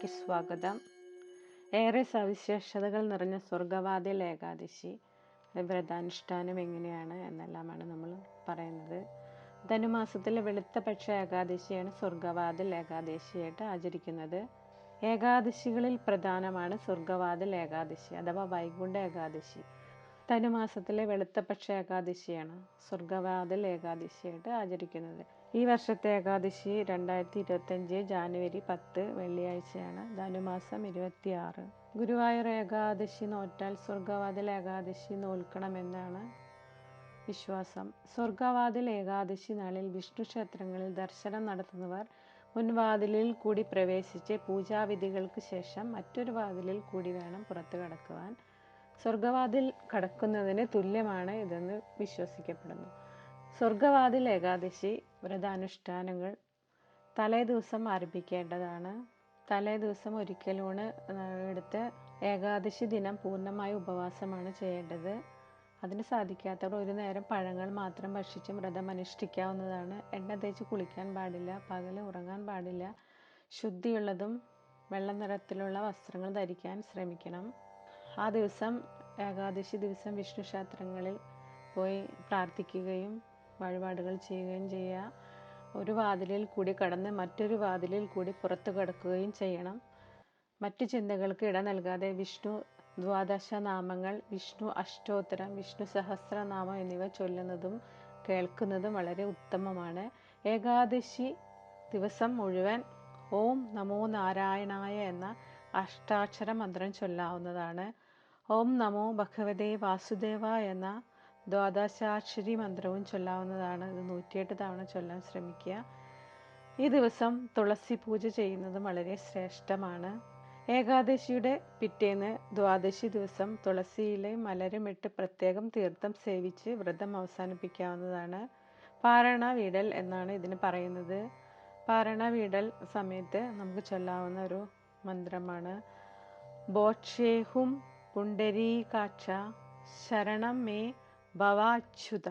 സ്വാഗതം. ഏറെ സവിശേഷതകൾ നിറഞ്ഞ സ്വർഗവാതിൽ ഏകാദശി വ്രതാനുഷ്ഠാനം എങ്ങനെയാണ് എന്നെല്ലാമാണ് നമ്മൾ പറയുന്നത്. ധനുമാസത്തിലെ വെളുത്തപക്ഷ ഏകാദശിയാണ് സ്വർഗവാതിൽ ഏകാദശിയായിട്ട് ആചരിക്കുന്നത്. ഏകാദശികളിൽ പ്രധാനമാണ് സ്വർഗവാതിൽ ഏകാദശി അഥവാ വൈകുണ്ഠ ഏകാദശി. ധനുമാസത്തിലെ വെളുത്തപക്ഷ ഏകാദശിയാണ് സ്വർഗവാതിൽ ഏകാദശിയായിട്ട് ആചരിക്കുന്നത്. ഈ വർഷത്തെ ഏകാദശി 2025 ജാനുവരി 10 വെള്ളിയാഴ്ചയാണ്. ധനുമാസം 26. ഗുരുവായൂർ ഏകാദശി നോറ്റാൽ സ്വർഗവാതിൽ ഏകാദശി നോൽക്കണമെന്നാണ് വിശ്വാസം. സ്വർഗവാതിൽ ഏകാദശി നാളിൽ വിഷ്ണു ക്ഷേത്രങ്ങളിൽ ദർശനം നടത്തുന്നവർ മുൻവാതിലിൽ കൂടി പ്രവേശിച്ച് പൂജാവിധികൾക്ക് ശേഷം മറ്റൊരു വാതിലിൽ കൂടി വേണം പുറത്തു കടക്കുവാൻ. സ്വർഗവാതിൽ കടക്കുന്നതിന് തുല്യമാണ് ഇതെന്ന് വിശ്വസിക്കപ്പെടുന്നു. സ്വർഗവാതിൽ ഏകാദശി വ്രതാനുഷ്ഠാനങ്ങൾ തലേ ദിവസം ആരംഭിക്കേണ്ടതാണ്. തലേ ദിവസം ഒരിക്കലൂണ് എടുത്ത് ഏകാദശി ദിനം പൂർണ്ണമായ ഉപവാസമാണ് ചെയ്യേണ്ടത്. അതിന് സാധിക്കാത്തവർ ഒരു നേരം പഴങ്ങൾ മാത്രം ഭക്ഷിച്ച് വ്രതം അനുഷ്ഠിക്കാവുന്നതാണ്. എണ്ണ തേച്ച് കുളിക്കാൻ പാടില്ല, പകൽ ഉറങ്ങാൻ പാടില്ല, ശുദ്ധിയുള്ളതും വെള്ള നിറത്തിലുള്ള വസ്ത്രങ്ങൾ ധരിക്കാൻ ശ്രമിക്കണം. ആ ദിവസം ഏകാദശി ദിവസം വിഷ്ണു ക്ഷേത്രങ്ങളിൽ പോയി പ്രാർത്ഥിക്കുകയും വഴിപാടുകൾ ചെയ്യുകയും ചെയ്യുക. ഒരു വാതിലിൽ കൂടി കടന്ന് മറ്റൊരു വാതിലിൽ കൂടി പുറത്തു കടക്കുകയും ചെയ്യണം. മറ്റു ചിന്തകൾക്ക് ഇട നൽകാതെ വിഷ്ണു ദ്വാദശ നാമങ്ങൾ, വിഷ്ണു അഷ്ടോത്തരം, വിഷ്ണു സഹസ്രനാമം എന്നിവ ചൊല്ലുന്നതും കേൾക്കുന്നതും വളരെ ഉത്തമമാണ്. ഏകാദശി ദിവസം മുഴുവൻ ഓം നമോ നാരായണായ എന്ന അഷ്ടാക്ഷര മന്ത്രം ചൊല്ലാവുന്നതാണ്. ഓം നമോ ഭഗവതേ വാസുദേവ എന്ന ദ്വാദശാക്ഷരി മന്ത്രവും ചൊല്ലാവുന്നതാണ്. ഇത് 108 തവണ ചൊല്ലാൻ ശ്രമിക്കുക. ഈ ദിവസം തുളസി പൂജ ചെയ്യുന്നതും വളരെ ശ്രേഷ്ഠമാണ്. ഏകാദശിയുടെ പിറ്റേന്ന് ദ്വാദശി ദിവസം തുളസിയിലെ മലരുമിട്ട് പ്രത്യേകം തീർത്ഥം സേവിച്ച് വ്രതം അവസാനിപ്പിക്കാവുന്നതാണ്. പാരണ വീടൽ എന്നാണ് ഇതിന് പറയുന്നത്. പാരണ വീടൽ സമയത്ത് നമുക്ക് ചൊല്ലാവുന്ന ഒരു മന്ത്രമാണ് ബോക്ഷേഹും പുണ്ടരീകാക്ഷ ശരണം മേ ഭവാച്യുത.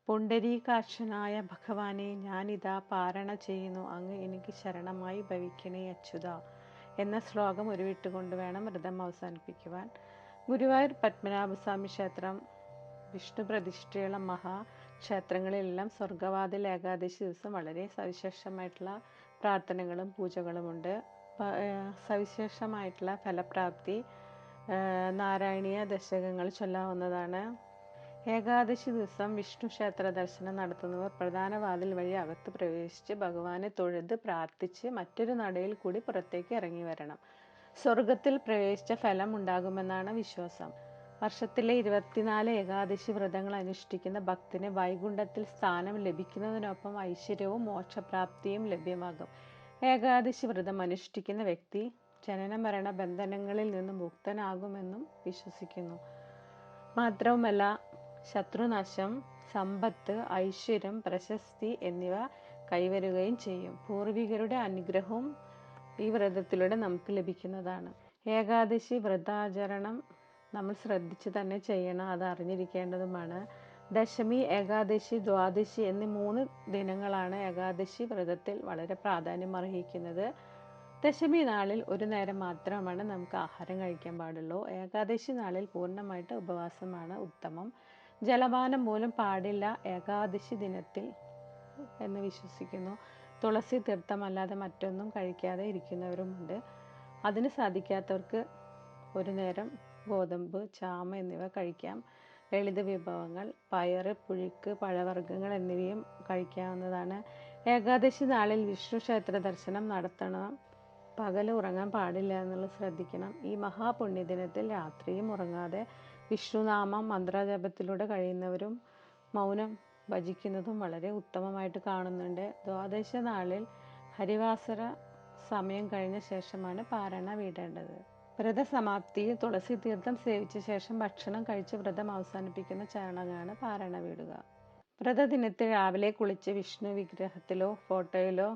പുണ്ടരീകാക്ഷനായ ഭഗവാനെ ഞാനിതാ പാരണ ചെയ്യുന്നു, അങ്ങ് എനിക്ക് ശരണമായി ഭവിക്കണേ അച്യുത എന്ന ശ്ലോകം ഉരുവിട്ടുകൊണ്ട് വേണം വ്രതം അവസാനിപ്പിക്കുവാൻ. ഗുരുവായൂർ പത്മനാഭസ്വാമി ക്ഷേത്രം, വിഷ്ണു പ്രതിഷ്ഠയുള്ള മഹാക്ഷേത്രങ്ങളിലെല്ലാം സ്വർഗവാതിൽ ഏകാദശി ദിവസം വളരെ സവിശേഷമായിട്ടുള്ള പ്രാർത്ഥനകളും പൂജകളുമുണ്ട്. സവിശേഷമായിട്ടുള്ള ഫലപ്രാപ്തി നാരായണീയ ദശകങ്ങൾ ചൊല്ലാവുന്നതാണ്. ഏകാദശി ദിവസം വിഷ്ണു ക്ഷേത്ര ദർശനം നടത്തുന്നവർ പ്രധാന വാതിൽ വഴി അകത്ത് പ്രവേശിച്ച് ഭഗവാനെ തൊഴുത് പ്രാർത്ഥിച്ച് മറ്റൊരു നടയിൽ കൂടി പുറത്തേക്ക് ഇറങ്ങി വരണം. സ്വർഗത്തിൽ പ്രവേശിച്ച ഫലം ഉണ്ടാകുമെന്നാണ് വിശ്വാസം. വർഷത്തിലെ 24 ഏകാദശി വ്രതങ്ങൾ അനുഷ്ഠിക്കുന്ന ഭക്തന് വൈകുണ്ഠത്തിൽ സ്ഥാനം ലഭിക്കുന്നതിനൊപ്പം ഐശ്വര്യവും മോക്ഷപ്രാപ്തിയും ലഭ്യമാകും. ഏകാദശി വ്രതം അനുഷ്ഠിക്കുന്ന വ്യക്തി ജനന മരണ ബന്ധനങ്ങളിൽ നിന്ന് മുക്തനാകുമെന്നും വിശ്വസിക്കുന്നു. മാത്രവുമല്ല ശത്രുനാശം, സമ്പത്ത്, ഐശ്വര്യം, പ്രശസ്തി എന്നിവ കൈവരുകയും ചെയ്യും. പൂർവികരുടെ അനുഗ്രഹവും ഈ വ്രതത്തിലൂടെ നമുക്ക് ലഭിക്കുന്നതാണ്. ഏകാദശി വ്രതാചരണം നമ്മൾ ശ്രദ്ധിച്ച് തന്നെ ചെയ്യണം, അത് അറിഞ്ഞിരിക്കേണ്ടതുമാണ്. ദശമി, ഏകാദശി, ദ്വാദശി എന്നീ 3 ദിനങ്ങളാണ് ഏകാദശി വ്രതത്തിൽ വളരെ പ്രാധാന്യം അർഹിക്കുന്നത്. ദശമി നാളിൽ ഒരു നേരം മാത്രമാണ് നമുക്ക് ആഹാരം കഴിക്കാൻ പാടുള്ളൂ. ഏകാദശി നാളിൽ പൂർണ്ണമായിട്ട് ഉപവാസമാണ് ഉത്തമം. ജലപാനം പോലും പാടില്ല ഏകാദശി ദിനത്തിൽ എന്ന് വിശ്വസിക്കുന്നു. തുളസി തീർത്ഥമല്ലാതെ മറ്റൊന്നും കഴിക്കാതെ ഇരിക്കുന്നവരുമുണ്ട്. അതിന് സാധിക്കാത്തവർക്ക് ഒരു നേരം ഗോതമ്പ്, ചാമ എന്നിവ കഴിക്കാം. ലളിത വിഭവങ്ങൾ പയറ്, പുഴുക്ക്, പഴവർഗ്ഗങ്ങൾ എന്നിവയും കഴിക്കാവുന്നതാണ്. ഏകാദശി നാളിൽ വിഷ്ണു ക്ഷേത്ര ദർശനം നടത്തണം. പകൽ ഉറങ്ങാൻ പാടില്ല എന്നുള്ളത് ശ്രദ്ധിക്കണം. ഈ മഹാപുണ്യദിനത്തിൽ രാത്രിയും ഉറങ്ങാതെ വിഷ്ണുനാമം മന്ത്രജപത്തിലൂടെ കഴിയുന്നവരും മൗനം ഭജിക്കുന്നതും വളരെ ഉത്തമമായിട്ട് കാണുന്നുണ്ട്. ദ്വാദശ നാളിൽ ഹരിവാസര സമയം കഴിഞ്ഞ ശേഷമാണ് പാരണ വീടേണ്ടത്. വ്രതസമാപ്തിയിൽ തുളസി തീർത്ഥം സേവിച്ച ശേഷം ഭക്ഷണം കഴിച്ച് വ്രതം അവസാനിപ്പിക്കുന്ന ചടങ്ങാണ് പാരണ വീടുക. വ്രതദിനത്തിൽ രാവിലെ കുളിച്ച് വിഷ്ണു വിഗ്രഹത്തിലോ ഫോട്ടോയിലോ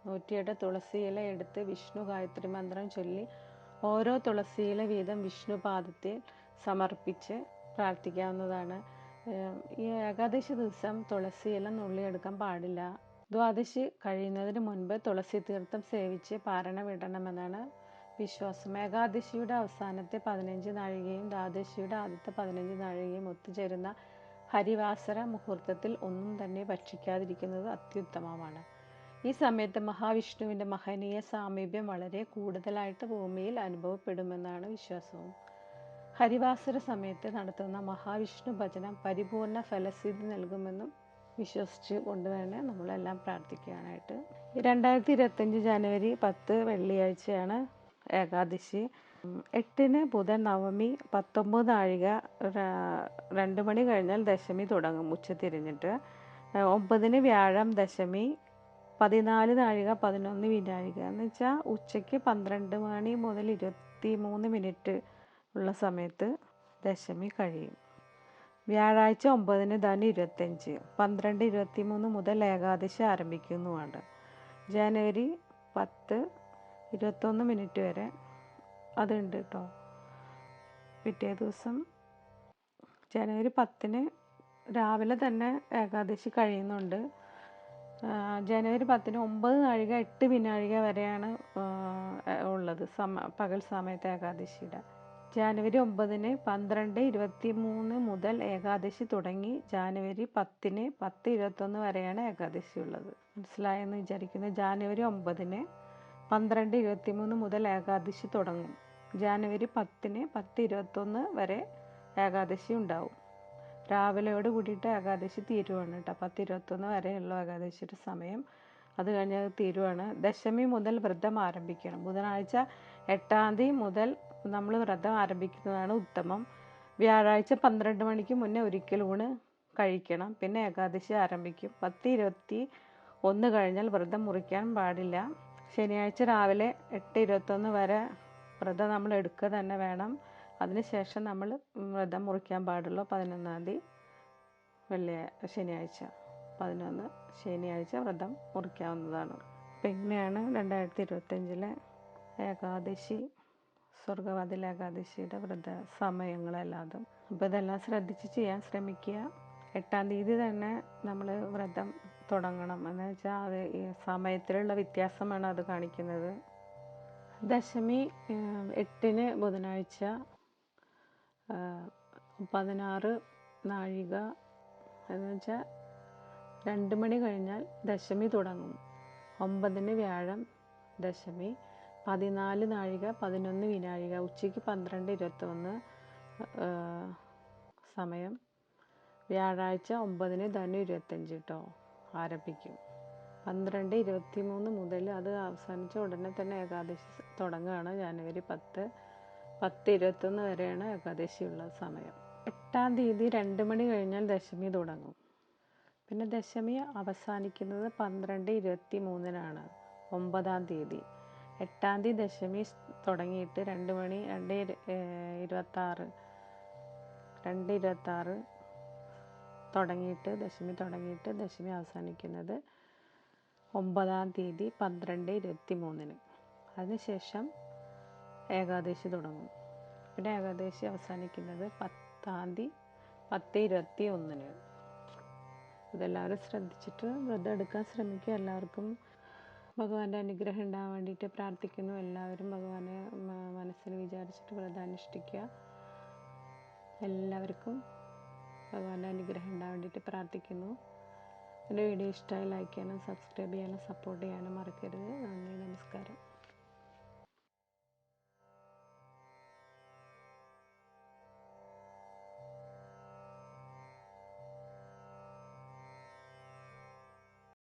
108 തുളസിയില എടുത്ത് വിഷ്ണു ഗായത്രി മന്ത്രം ചൊല്ലി ഓരോ തുളസിയില വീതം വിഷ്ണു പാദത്തിൽ സമർപ്പിച്ച് പ്രാർത്ഥിക്കാവുന്നതാണ്. ഈ ഏകാദശി ദിവസം തുളസിയില നുള്ളിയെടുക്കാൻ പാടില്ല. ദ്വാദശി കഴിയുന്നതിന് മുൻപ് തുളസി തീർത്ഥം സേവിച്ച് പാരണ വിടണമെന്നാണ് വിശ്വാസം. ഏകാദശിയുടെ അവസാനത്തെ 15 നാഴികയും ദ്വാദശിയുടെ ആദ്യത്തെ 15 നാഴികയും ഒത്തുചേരുന്ന ഹരിവാസര മുഹൂർത്തത്തിൽ ഒന്നും തന്നെ ഭക്ഷിക്കാതിരിക്കുന്നത് അത്യുത്തമമാണ്. ഈ സമയത്ത് മഹാവിഷ്ണുവിൻ്റെ മഹനീയ സാമീപ്യം വളരെ കൂടുതലായിട്ട് ഭൂമിയിൽ അനുഭവപ്പെടുമെന്നാണ് വിശ്വാസവും. ഹരിവാസര സമയത്ത് നടത്തുന്ന മഹാവിഷ്ണു ഭജനം പരിപൂർണ ഫലസിദ്ധി നൽകുമെന്നും വിശ്വസിച്ച് കൊണ്ടുവേണം നമ്മളെല്ലാം പ്രാർത്ഥിക്കാനായിട്ട്. 2025 ജനുവരി 10 വെള്ളിയാഴ്ചയാണ് ഏകാദശി. 8 ബുധൻ നവമി 19 നാഴിക 2 മണി കഴിഞ്ഞാൽ ദശമി തുടങ്ങും ഉച്ചതിരിഞ്ഞിട്ട്. 9 വ്യാഴം ദശമി 14 നാഴിക 11 വിനാഴിക എന്ന് വെച്ചാൽ ഉച്ചയ്ക്ക് 12 മണി മുതൽ 23 മിനിറ്റ് ഉള്ള സമയത്ത് ദശമി കഴിയും. വ്യാഴാഴ്ച 9 ധനു 25 12:23 മുതൽ ഏകാദശി ആരംഭിക്കുന്നുമാണ്. ജനുവരി 10 21 മിനിറ്റ് വരെ അതുണ്ട് കേട്ടോ. പിറ്റേ ദിവസം ജനുവരി 10 രാവിലെ തന്നെ ഏകാദശി കഴിയുന്നുണ്ട്. ജനുവരി 10 9 നാഴിക 8 വിനാഴിക വരെയാണ് ഉള്ളത് പകൽ സമയത്ത് ഏകാദശിയുടെ. ജനുവരി 9 12:23 മുതൽ ഏകാദശി തുടങ്ങി ജനുവരി 10 10:21 വരെയാണ് ഏകാദശി ഉള്ളത്. മനസ്സിലായെന്ന് വിചാരിക്കുന്നു. ജനുവരി 9 12:23 മുതൽ ഏകാദശി തുടങ്ങും. ജനുവരി 10 10:21 വരെ ഏകാദശി ഉണ്ടാവും. രാവിലെയോട് കൂടിയിട്ട് ഏകാദശി തീരുവാണ് കേട്ടോ. 10:21 വരെയുള്ള ഏകാദശിയുടെ സമയം. അത് കഴിഞ്ഞാൽ തീരുവാണ്. ദശമി മുതൽ വ്രതം ആരംഭിക്കണം. ബുധനാഴ്ച 8 തീയതി മുതൽ നമ്മൾ വ്രതം ആരംഭിക്കുന്നതാണ് ഉത്തമം. വ്യാഴാഴ്ച 12 മണിക്ക് മുന്നേ ഒരിക്കൽ ഊണ് കഴിക്കണം. പിന്നെ ഏകാദശി ആരംഭിക്കും. 10:21 കഴിഞ്ഞാൽ വ്രതം മുറിക്കാൻ പാടില്ല. ശനിയാഴ്ച രാവിലെ 8:21 വരെ വ്രതം നമ്മൾ എടുക്കുക തന്നെ വേണം. അതിനുശേഷം നമ്മൾ വ്രതം മുറിക്കാൻ പാടുള്ളൂ. 11 തീയതി ശനിയാഴ്ച 11 ശനിയാഴ്ച വ്രതം മുറിക്കാവുന്നതാണ്. അപ്പം ഇങ്ങനെയാണ് 2025 ഏകാദശി സ്വർഗവാതിൽ ഏകാദശിയുടെ വ്രത സമയങ്ങളെല്ലാതും. അപ്പോൾ ഇതെല്ലാം ശ്രദ്ധിച്ച് ചെയ്യാൻ ശ്രമിക്കുക. 8 തീയതി തന്നെ നമ്മൾ വ്രതം തുടങ്ങണം. എന്ന് വെച്ചാൽ അത് ഈ സമയത്തിലുള്ള വ്യത്യാസമാണ് അത് കാണിക്കുന്നത്. ദശമി 8 ബുധനാഴ്ച 16 നാഴിക എന്ന് വെച്ചാൽ 2 മണി കഴിഞ്ഞാൽ ദശമി തുടങ്ങും. 9 വ്യാഴം ദശമി 14 നാഴിക 11 വിനാഴിക ഉച്ചയ്ക്ക് 12:21 സമയം. വ്യാഴാഴ്ച 9 ധനു 25 കേട്ടോ ആരംഭിക്കും. 12:23 മുതൽ അത് അവസാനിച്ച ഉടനെ തന്നെ ഏകാദശി തുടങ്ങുകയാണ്. ജനുവരി 10 10:21 വരെയാണ് ഏകാദശിയുള്ള സമയം. 8 തീയതി 2 മണി കഴിഞ്ഞാൽ ദശമി തുടങ്ങും. പിന്നെ ദശമി അവസാനിക്കുന്നത് 12:23 9 തീയതി. 8 തീയതി ദശമി തുടങ്ങിയിട്ട് 2 മണി 2:26 തുടങ്ങിയിട്ട് ദശമി അവസാനിക്കുന്നത് 9 തീയതി 12:23. അതിനുശേഷം ഏകാദശി തുടങ്ങും. പിന്നെ ഏകാദശി അവസാനിക്കുന്നത് 10 തീയതി 10:21. ഇതെല്ലാവരും ശ്രദ്ധിച്ചിട്ട് വ്രതം എടുക്കാൻ ശ്രമിക്കുക. എല്ലാവർക്കും ഭഗവാന്റെ അനുഗ്രഹം ഉണ്ടാകാൻ വേണ്ടിയിട്ട് പ്രാർത്ഥിക്കുന്നു. എല്ലാവരും ഭഗവാനെ മനസ്സിൽ വിചാരിച്ചിട്ട് വ്രതം അനുഷ്ഠിക്കുക. എല്ലാവർക്കും ഭഗവാന്റെ അനുഗ്രഹം ഉണ്ടാകാൻ വേണ്ടിയിട്ട് പ്രാർത്ഥിക്കുന്നു. എൻ്റെ വീഡിയോ ഇഷ്ടമായി ലൈക്ക് ചെയ്യാനും സബ്സ്ക്രൈബ് ചെയ്യാനും സപ്പോർട്ട് ചെയ്യാനും മറക്കരുത്. നന്ദി.